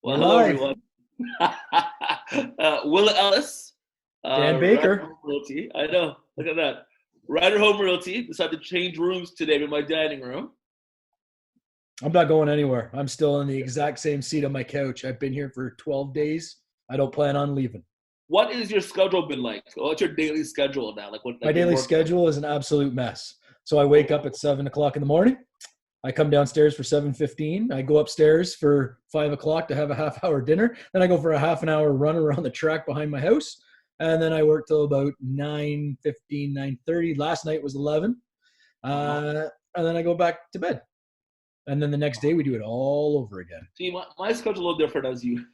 Well, We're hello live. everyone. Will Ellis, Dan Rider Baker. Home Realty. I know. Look at that. Rider Home Realty decided to change rooms today in my dining room. I'm not going anywhere. I'm still in the exact same seat on my couch. I've been here for 12 days. I don't plan on leaving. What is your schedule been like? What's your daily schedule now? Like what? My Like your daily work? schedule is an absolute mess. So I wake up at 7 o'clock in the morning. I come downstairs for 7:15. I go upstairs for 5 o'clock to have a half-hour dinner. Then I go for a half an hour run around the track behind my house. And then I work till about 9:15, 9:30. Last night was 11. Uh-huh. And then I go back to bed. And then the next day we do it all over again. See, my schedule a little different as you.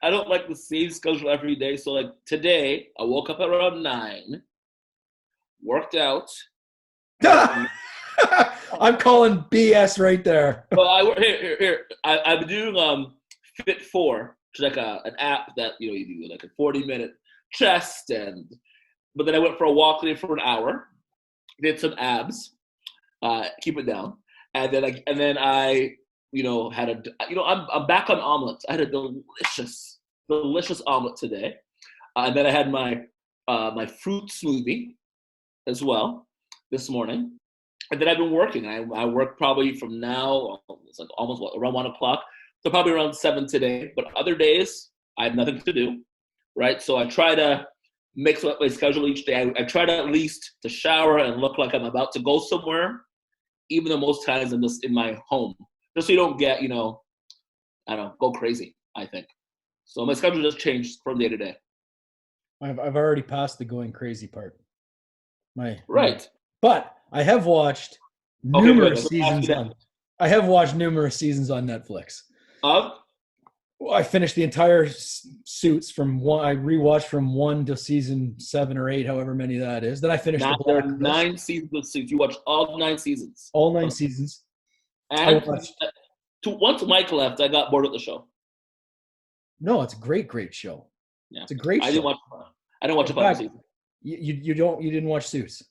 I don't like the same schedule every day. So like today, I woke up around 9, worked out. I'm calling BS right there. Well, here. I'm doing Fit4, which is like an app that you do like a 40-minute chest, but then I went for a walk today for an hour, did some abs, keep it down, and then I had I'm back on omelets. I had a delicious omelet today, and then I had my fruit smoothie as well this morning. And then I've been working. I work probably from now, it's like almost around 1 o'clock, so probably around 7 today. But other days, I have nothing to do, right? So I try to mix up my schedule each day. I try to at least to shower and look like I'm about to go somewhere, even though most times I'm just in my home, just so you don't get, I don't know, go crazy, I think. So my schedule just changed from day to day. I've already passed the going crazy part. Right. But I have watched Okay, good. numerous I'm gonna ask seasons you on. I have watched numerous seasons on Netflix. that. I finished the entire Suits from one. I rewatched from 1 to season 7 or 8, however many that is. Then I finished the There are Blacklist, 9 seasons of Suits. You watched all 9 seasons. all 9 seasons. I And watched. once Mike left, I got bored with the show. No, it's a great show. Yeah, It's a great I show. didn't watch. I didn't watch In the final fact, season. you didn't watch Suits.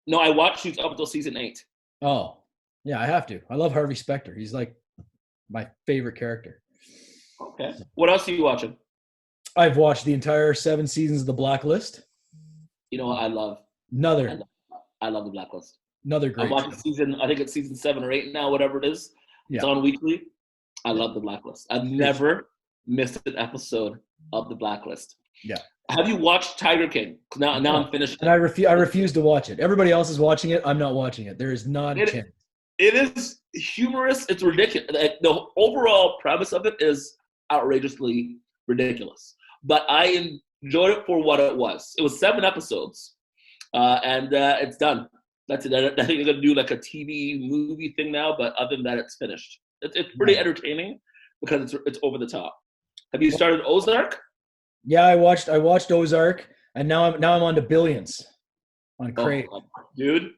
No, I watched Suits up until season 8. Oh, yeah, I have to. I love Harvey Specter. He's like my favorite character. Okay. What else are you watching? I've watched the entire 7 seasons of The Blacklist. You know what I love? Another I love the Blacklist. I'm great watching show. season. I think it's season 7 or 8 now, whatever it is. It's Yeah. on weekly. I love the Blacklist. I've never missed an episode of the Blacklist. Yeah. Have you watched Tiger King? Now I'm finished. And I refuse to watch it. Everybody else is watching it. I'm not watching it. There is not a chance. It is humorous. It's ridiculous. The overall premise of it is outrageously ridiculous. But I enjoyed it for what it was. It was 7 episodes, and it's done. That's it. I think they're going to do like a TV movie thing now, but other than that, it's finished. It's pretty entertaining because it's over the top. Have you started Ozark? Yeah, I watched Ozark, and now I'm on to Billions on Crave. Oh, dude,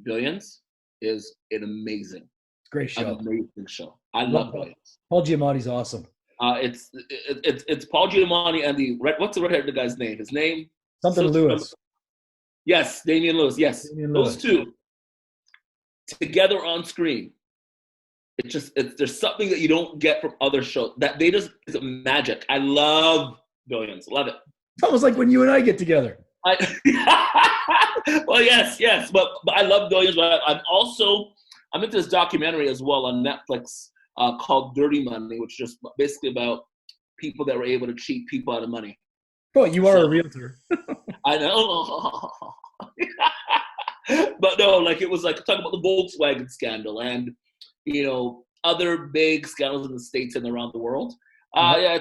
Billions is an amazing show. Amazing show. I love Billions. Paul Giamatti's awesome. It's Paul Giamatti and what's the red-haired guy's name? His name? Something Lewis. Yes, Damian Lewis. Yes, those two together on screen. There's something that you don't get from other shows that they just it's magic. I love Billions. Love it. It's almost like when you and I get together. Well, yes, but I love Billions. But I'm into this documentary as well on Netflix called Dirty Money, which is just basically about people that were able to cheat people out of money. Oh, you are a realtor. I know. But no, like it was like talking about the Volkswagen scandal and other big scandals in the States and around the world. Yeah,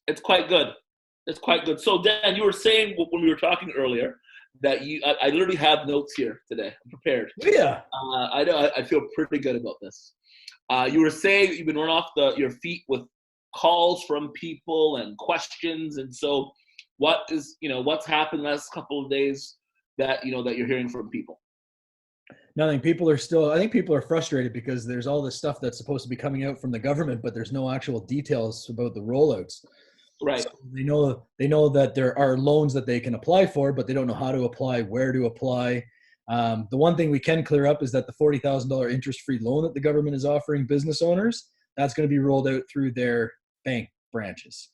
it's quite good. It's quite good. So Dan, you were saying when we were talking earlier that I literally have notes here today. I'm prepared. Yeah. I know. I feel pretty good about this. You were saying you've been run off your feet with calls from people and questions, and so what's happened the last couple of days that that you're hearing from people? Nothing. I think people are frustrated because there's all this stuff that's supposed to be coming out from the government, but there's no actual details about the rollouts. Right. So they know that there are loans that they can apply for, but they don't know how to apply, where to apply. The one thing we can clear up is that the $40,000 interest-free loan that the government is offering business owners, that's going to be rolled out through their bank branches.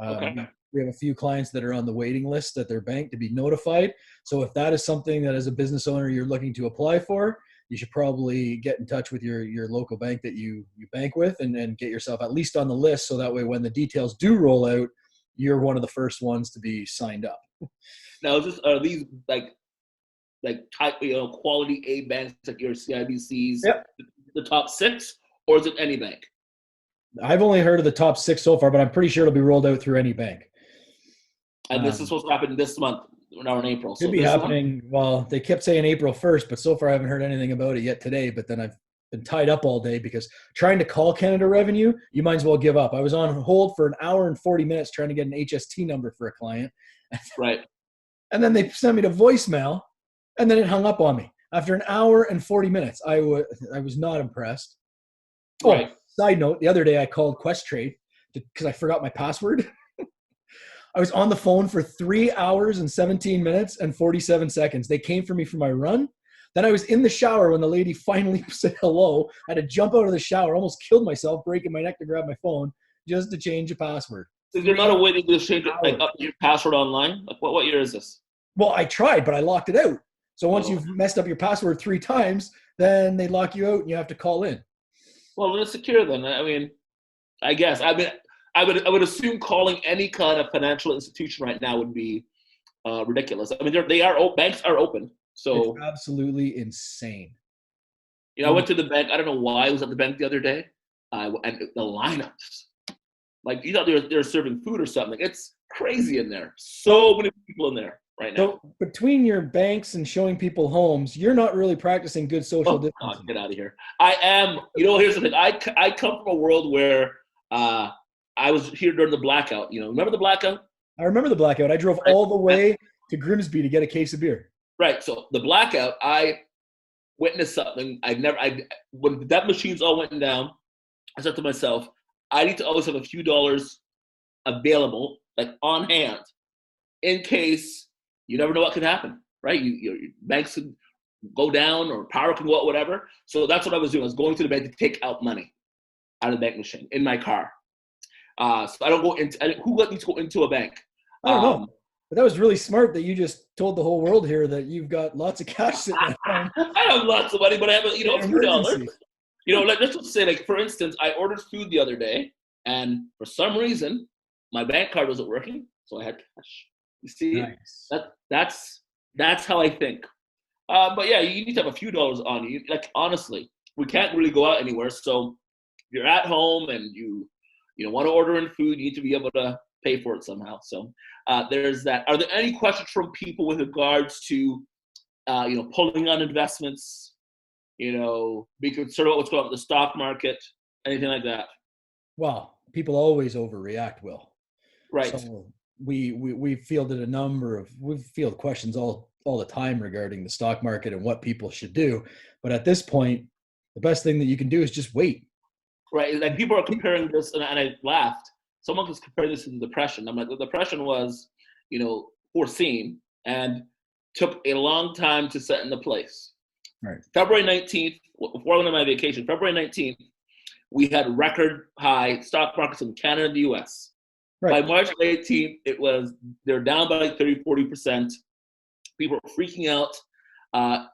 Okay. We have a few clients that are on the waiting list at their bank to be notified. So if that is something that as a business owner you're looking to apply for, you should probably get in touch with your local bank that you bank with and get yourself at least on the list. So that way, when the details do roll out, you're one of the first ones to be signed up. Now, are these like type, quality A banks like your CIBCs, Yep. the top 6, or is it any bank? I've only heard of the top 6 so far, but I'm pretty sure it'll be rolled out through any bank. And this is supposed to happen this month. We're now in April. Could be happening. Well, they kept saying April 1st, but so far I haven't heard anything about it yet today. But then I've been tied up all day because trying to call Canada Revenue, you might as well give up. I was on hold for an hour and 40 minutes trying to get an HST number for a client. Right. And then they sent me to voicemail, and then it hung up on me after an hour and 40 minutes. I was not impressed. Right. Oh, side note, the other day I called Questrade because I forgot my password. I was on the phone for 3 hours and 17 minutes and 47 seconds. They came for me for my run. Then I was in the shower when the lady finally said hello. I had to jump out of the shower, almost killed myself, breaking my neck to grab my phone just to change a password. Is there not a way to just change it, up your password online? Like what year is this? Well, I tried, but I locked it out. So once you've messed up your password 3 times, then they lock you out and you have to call in. Well, then it's secure then. I mean, I guess. I would assume calling any kind of financial institution right now would be ridiculous. I mean, banks are open, so it's absolutely insane. I went to the bank. I don't know why I was at the bank the other day, and the lineups, like you thought they were serving food or something. It's crazy in there. So many people in there right now. So between your banks and showing people homes, you're not really practicing good social distancing. God, get out of here! I am. Here's the thing. I come from a world where I was here during the blackout. Remember the blackout? I remember the blackout. I drove all the way to Grimsby to get a case of beer. Right. So the blackout, I witnessed something. When that machines all went down, I said to myself, I need to always have a few dollars available, like on hand, in case you never know what could happen. Right. Your banks could go down or power can go out, whatever. So that's what I was doing. I was going to the bank to take out money out of the bank machine in my car. So I don't go into. Who let me go into a bank? I don't know. But that was really smart that you just told the whole world here that you've got lots of cash sitting at home. I have lots of money, but I have a few dollars. Let's just say, like for instance, I ordered food the other day, and for some reason, my bank card wasn't working, so I had cash. You see, nice. That's how I think. But yeah, you need to have a few dollars on you. Like honestly, we can't really go out anywhere, so you're at home and you want to order in food, you need to be able to pay for it somehow. So there's that. Are there any questions from people with regards to, pulling on investments, be concerned about what's going on with the stock market, anything like that? Well, people always overreact, Will. Right. So we fielded we field questions all the time regarding the stock market and what people should do. But at this point, the best thing that you can do is just wait. Right, like people are comparing this, and I laughed. Someone was comparing this to the Depression. I'm like, the Depression was, foreseen and took a long time to set into place. Right. February 19th, before I went on my vacation, February 19th, we had record high stock markets in Canada and the U.S. Right. By March 18th, they're down by like 30-40%. People are freaking out.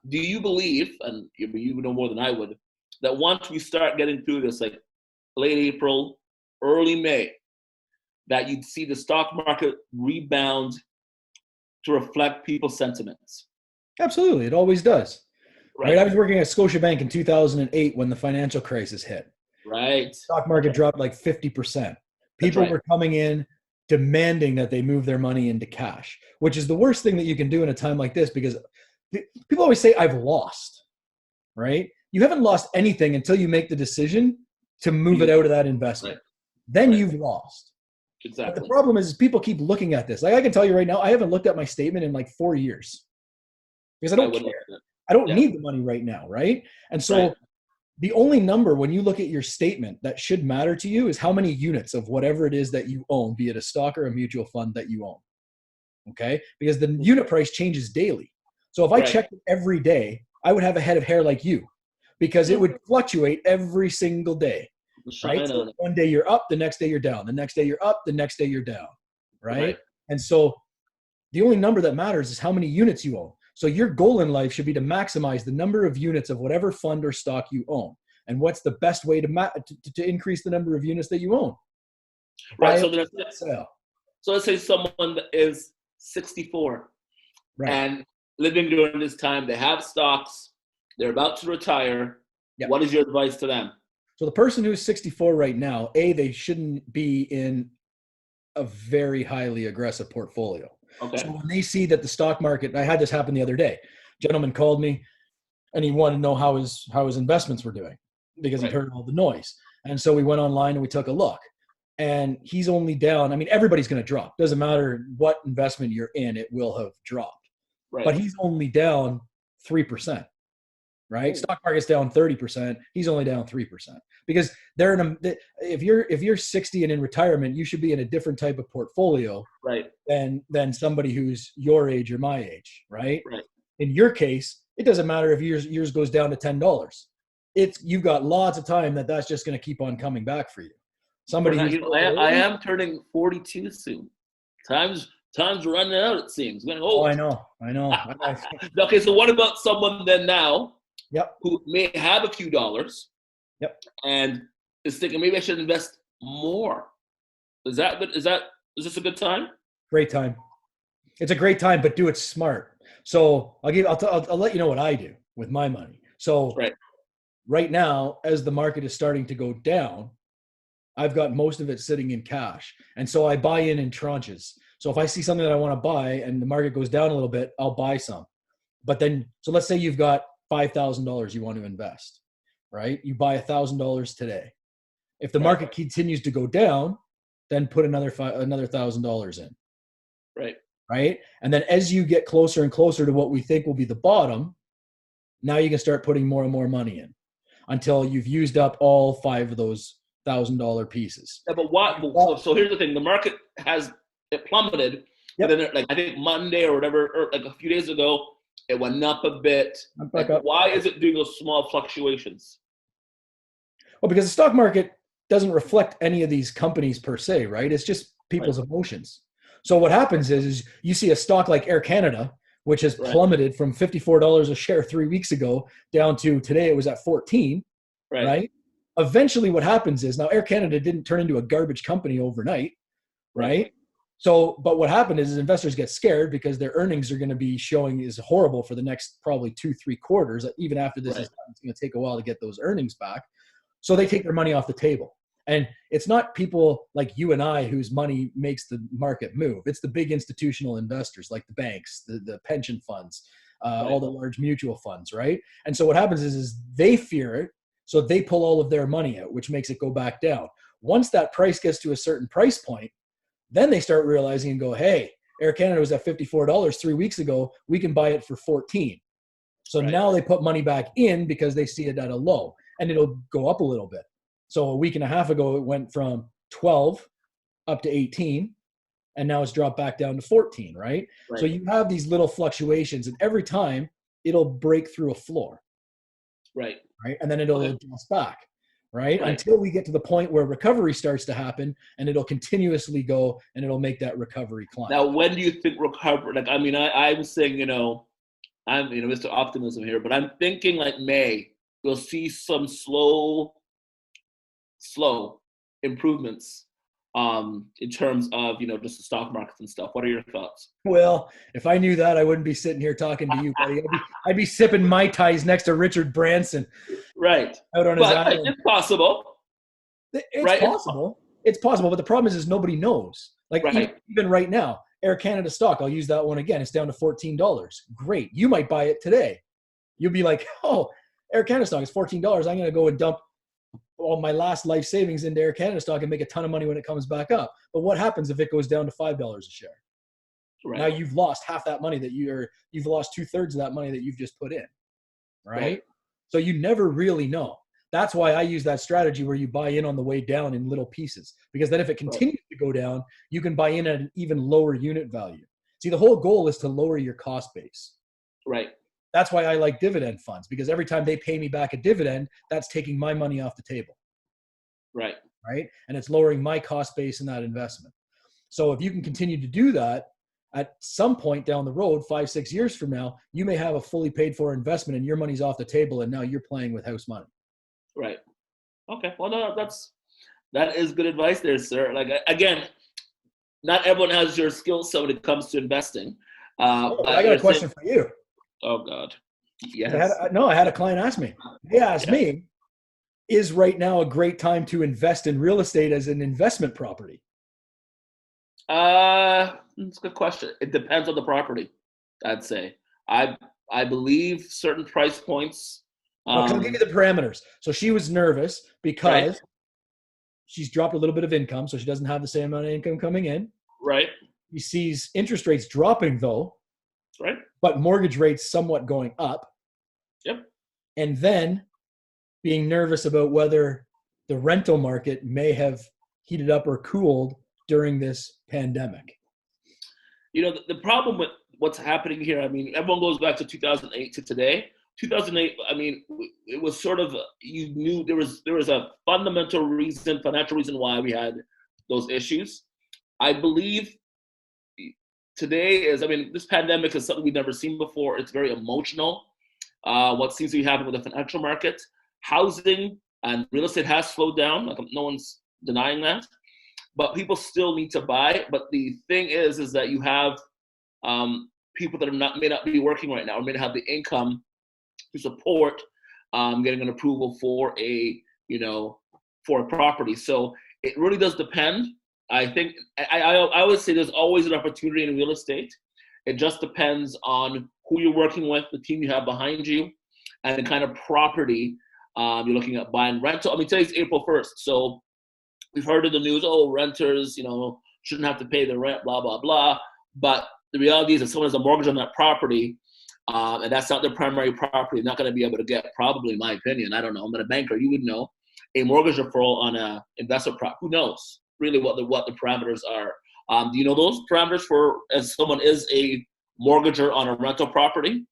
Do you believe, and you know more than I would, that once we start getting through this, like late April, early May, that you'd see the stock market rebound to reflect people's sentiments? Absolutely. It always does. Right. I was working at Scotiabank in 2008 when the financial crisis hit. Right. Stock market dropped like 50%. People were coming in demanding that they move their money into cash, which is the worst thing that you can do in a time like this, because people always say, I've lost, right? You haven't lost anything until you make the decision to move it out of that investment. Right. Then you've lost. Exactly. But the problem is people keep looking at this. Like I can tell you right now, I haven't looked at my statement in like 4 years because I don't care. I don't need the money right now, right? And so the only number when you look at your statement that should matter to you is how many units of whatever it is that you own, be it a stock or a mutual fund that you own. Okay? Because the unit price changes daily. So if I checked it every day, I would have a head of hair like you, because it would fluctuate every single day. right? Shine So on it. one day you're up, the next day you're down, the next day you're up, the next day you're down, right? Right. And so the only number that matters is how many units you own. So your goal in life should be to maximize the number of units of whatever fund or stock you own. And what's the best way to increase the number of units that you own? Buy Right. it, So then, sell. so let's say someone that is 64 Right. and living during this time, they have stocks, they're about to retire. Yep. What is your advice to them? So the person who's 64 right now, they shouldn't be in a very highly aggressive portfolio. Okay. So when they see that the stock market, I had this happen the other day. Gentleman called me and he wanted to know how his investments were doing because he'd heard all the noise. And so we went online and we took a look. And he's only down. I mean, everybody's going to drop. Doesn't matter what investment you're in, it will have dropped. Right. But he's only down 3%. Right? Stock market's down 30%. He's only down 3% because they're in if you're 60 and in retirement, you should be in a different type of portfolio, right, than somebody who's your age or my age, right? Right. In your case, it doesn't matter if yours goes down to $10. You've got lots of time that's just going to keep on coming back for you. Somebody I am turning 42 soon. Time's running out, it seems. Oh, I know. Okay, so what about someone then now? Yep. Who may have a few dollars. Yep. And is thinking maybe I should invest more. Is this a good time? Great time. It's a great time, but do it smart. So I'll let you know what I do with my money. So right now, as the market is starting to go down, I've got most of it sitting in cash. And so I buy in tranches. So if I see something that I want to buy and the market goes down a little bit, I'll buy some. But then, so let's say you've got $5,000 you want to invest, right? You buy $1,000 today. If the market continues to go down, then put another $1,000 in. Right. And then as you get closer and closer to what we think will be the bottom, now you can start putting more and more money in until you've used up all 5 of those $1,000 pieces. Yeah, but what? So here's the thing: the market it plummeted. Yep. Then, like I think Monday or whatever, or like a few days ago, it went up a bit. Why is it doing those small fluctuations? Well, because the stock market doesn't reflect any of these companies per se, right? It's just people's emotions. So what happens is you see a stock like Air Canada, which has plummeted from $54 a share 3 weeks ago down to today it was at 14, right? Eventually what happens is now Air Canada didn't turn into a garbage company overnight, right? So, but what happened is investors get scared because their earnings are going to be showing is horrible for the next probably 2-3 quarters. Even after this is done, it's going to take a while to get those earnings back. So they take their money off the table. And it's not people like you and I whose money makes the market move. It's the big institutional investors like the banks, the pension funds, all the large mutual funds, right? And so what happens is they fear it. So they pull all of their money out, which makes it go back down. Once that price gets to a certain price point, then they start realizing and go, hey, Air Canada was at $54 3 weeks ago. We can buy it for 14. So now they put money back in because they see it at a low and it'll go up a little bit. So a week and a half ago, it went from 12 up to 18 and now it's dropped back down to 14, right? So you have these little fluctuations and every time it'll break through a floor. Right. And then it'll adjust back. Right? Until we get to the point where recovery starts to happen and it'll continuously go and it'll make that recovery climb. Now, when do you think recovery, like, I mean, I was saying, I'm, Mr. Optimism here, but I'm thinking like May, we'll see some slow improvements in terms of, just the stock markets and stuff. What are your thoughts? Well, if I knew that, I wouldn't be sitting here talking to you, buddy. I'd be sipping Mai Tais next to Richard Branson. Out on his island. It's possible. It's possible. It's possible, but the problem is nobody knows. Like even right now, Air Canada stock, I'll use that one again. It's down to $14. Great. You might buy it today. You'll be like, oh, Air Canada stock is $14. I'm going to go and dump all my last life savings into Air Canada stock and make a ton of money when it comes back up. But what happens if it goes down to $5 a share? Now you've lost half that money you've lost 2/3 of that money that you've just put in. Right? So you never really know. That's why I use that strategy where you buy in on the way down in little pieces, because then if it continues to go down, you can buy in at an even lower unit value. See, the whole goal is to lower your cost base. That's why I like dividend funds, because every time they pay me back a dividend, that's taking my money off the table. Right. right? And it's lowering my cost base in that investment. So if you can continue to do that, at some point down the road, 5-6 years from now, you may have a fully paid for investment and your money's off the table and now you're playing with house money. Right. Okay. Well, no, that is good advice there, sir. Like, again, not everyone has your skill set when it comes to investing. I got a question for you. Oh God. Yes. I had a client ask me. They asked me, is right now a great time to invest in real estate as an investment property? That's a good question. It depends on the property, I'd say. I believe certain price points. I'll give you the parameters. So she was nervous because she's dropped a little bit of income, so she doesn't have the same amount of income coming in. Right. She sees interest rates dropping though. Right. But mortgage rates somewhat going up. Yep. And then being nervous about whether the rental market may have heated up or cooled during this pandemic. You know, the problem with what's happening here, I mean, everyone goes back to 2008 to today. 2008, I mean, it was sort of, you knew there was a fundamental reason, financial reason why we had those issues. I believe today is, I mean, this pandemic is something we've never seen before. It's very emotional. What seems to be happening with the financial market, housing and real estate has slowed down. Like, no one's denying that, but people still need to buy. But the thing is that you have people that may not be working right now, or may not have the income to support getting an approval for a property. So it really does depend. I think I would say there's always an opportunity in real estate. It just depends on who you're working with, the team you have behind you, and the kind of property you're looking at buying. Rental. I mean, today's April 1st, so we've heard in the news, renters, shouldn't have to pay the rent, blah blah blah. But the reality is that someone has a mortgage on that property, and that's not their primary property. They're not going to be able to get, probably, in my opinion, I don't know, I'm not a banker, you would know, a mortgage referral on a investment property. Who knows really what the parameters are? Do you know those parameters for, as someone is a mortgager on a rental property?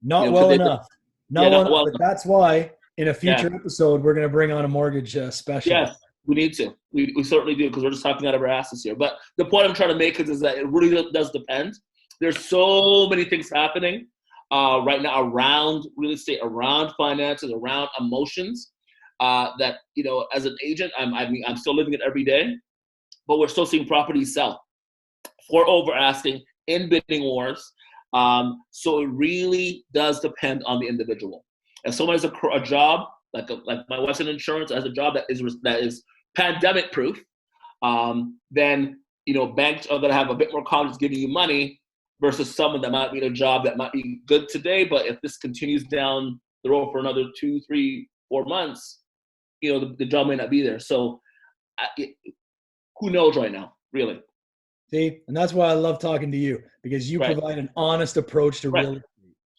Not well enough. But that's why in a future episode we're going to bring on a mortgage specialist. Yes, we need to. We certainly do, because we're just talking out of our asses here. But the point I'm trying to make is that it really does depend. There's so many things happening right now around real estate, around finances, around emotions, that, as an agent, I'm still living it every day, but we're still seeing properties sell for over asking, in bidding wars. So it really does depend on the individual. If someone has a job, like my wife's in insurance, has a job that is pandemic proof, then banks are going to have a bit more confidence giving you money versus someone that might be in a job that might be good today, but if this continues down the road for another 2, 3, 4 months, the job may not be there. So who knows right now, really? See, and that's why I love talking to you, because you provide an honest approach to real estate.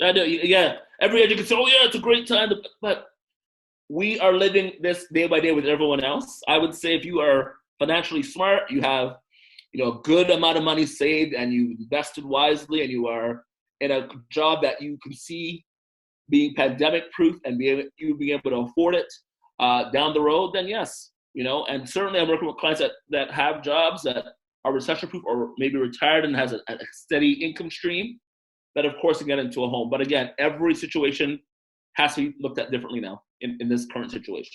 I do, yeah. Every agent can say, it's a great time, but we are living this day by day with everyone else. I would say if you are financially smart, you have a good amount of money saved, and you invested wisely, and you are in a job that you can see being pandemic proof, and you being able to afford it down the road, then yes, and certainly I'm working with clients that have jobs that are recession proof, or maybe retired and has a steady income stream, that of course can get into a home. But again, every situation has to be looked at differently now in this current situation.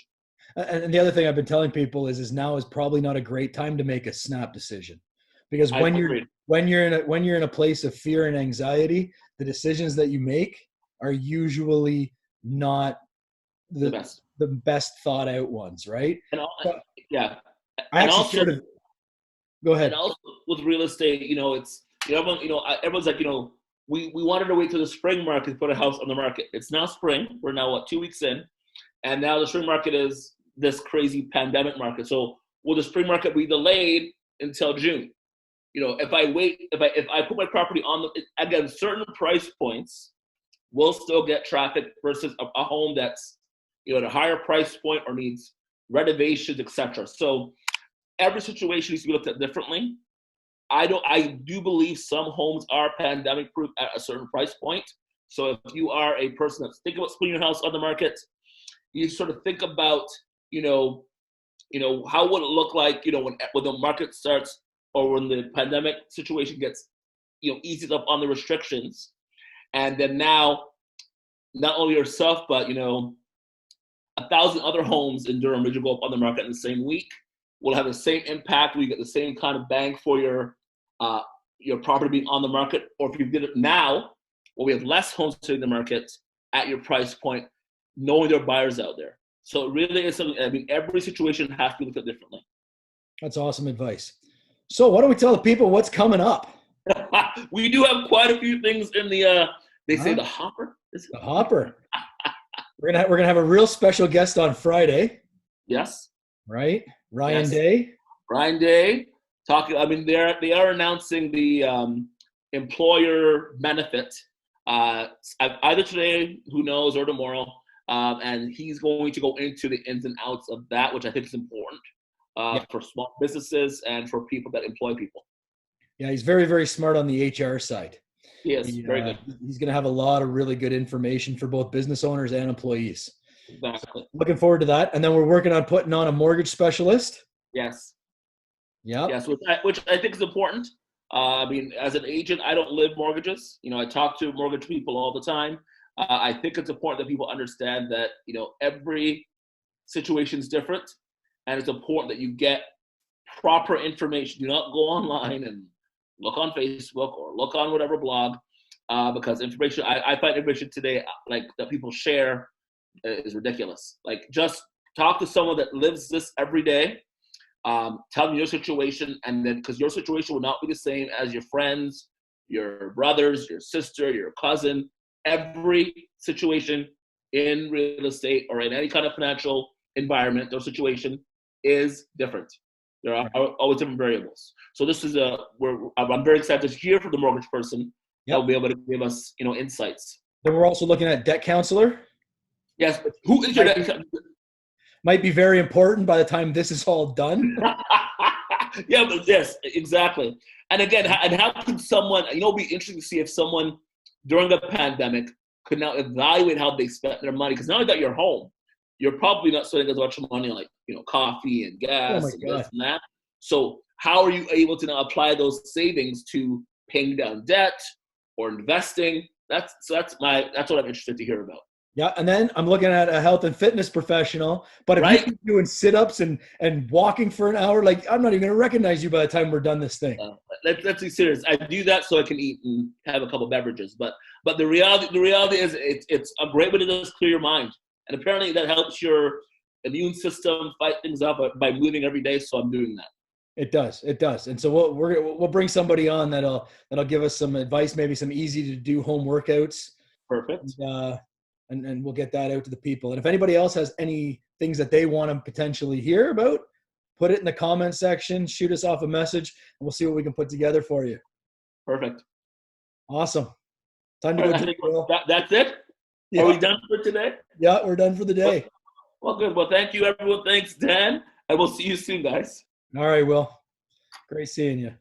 And the other thing I've been telling people is now is probably not a great time to make a snap decision, because when you're in a place of fear and anxiety, the decisions that you make are usually not the best thought out ones, right? And go ahead. And also with real estate, it's everyone's like, we wanted to wait till the spring market to put a house on the market. It's now spring. We're now 2 weeks in, and now the spring market is this crazy pandemic market. So will the spring market be delayed until June? If I wait, if I put my property on again, certain price points will still get traffic versus a home that's at a higher price point or needs renovations, etc. So every situation needs to be looked at differently. I do believe some homes are pandemic proof at a certain price point. So if you are a person that's thinking about putting your house on the market, you sort of think about, how would it look like, when the market starts or when the pandemic situation gets, eases up on the restrictions, and then now not only yourself but 1,000 other homes in Durham Ridge will go up on the market in the same week. Will have the same impact. We get the same kind of bang for your property being on the market. Or if you did it now, where we have less homes hitting the market at your price point, knowing there are buyers out there. So it really is something. I mean, every situation has to be looked at differently. That's awesome advice. So why don't we tell the people what's coming up? We do have quite a few things in the. They say the hopper. The hopper. We're gonna have a real special guest on Friday. Yes. Right, Ryan Day. Ryan Day talking. I mean, they are announcing the employer benefit either today, who knows, or tomorrow. And he's going to go into the ins and outs of that, which I think is important for small businesses and for people that employ people. Yeah, he's very, very smart on the HR side. Yes, very good. He's going to have a lot of really good information for both business owners and employees. Exactly. So looking forward to that. And then we're working on putting on a mortgage specialist. Yes. Yeah. Yes, which I think is important. I mean, as an agent, I don't live mortgages. I talk to mortgage people all the time. I think it's important that people understand that, every situation is different, and it's important that you get proper information. Do not go online and look on Facebook or look on whatever blog, because information, I find information today, like, that people share is ridiculous. Like, just talk to someone that lives this every day. Tell them your situation, and then, because your situation will not be the same as your friends, your brothers, your sister, your cousin. Every situation in real estate or in any kind of financial environment or situation is different. There are always different variables. So this is I'm very excited to hear from the mortgage person that will be able to give us, insights. Then we're also looking at debt counselor. Yes, but who is your debt counselor? Might be very important by the time this is all done. Yeah, but yes, exactly. And again, and how can someone, it'd be interesting to see if someone during the pandemic could now evaluate how they spent their money. Because now that you're home, you're probably not spending as much money on, like, coffee and gas and this and that. So how are you able to now apply those savings to paying down debt or investing? That's what I'm interested to hear about. Yeah, and then I'm looking at a health and fitness professional. But if you're doing sit-ups and walking for an hour, like, I'm not even going to recognize you by the time we're done this thing. Let's be serious. I do that so I can eat and have a couple of beverages. But the reality is it's a great way to just clear your mind. And apparently that helps your immune system fight things up by moving every day. So I'm doing that. It does. And so we'll bring somebody on that'll give us some advice, maybe some easy to do home workouts. Perfect. And we'll get that out to the people. And if anybody else has any things that they want to potentially hear about, put it in the comment section, shoot us off a message, and we'll see what we can put together for you. Perfect. Awesome. Time to go. That's it? Yeah. Are we done for today? Yeah, we're done for the day. Well, good. Well, thank you, everyone. Thanks, Dan. And we'll see you soon, guys. All right, Will. Great seeing you.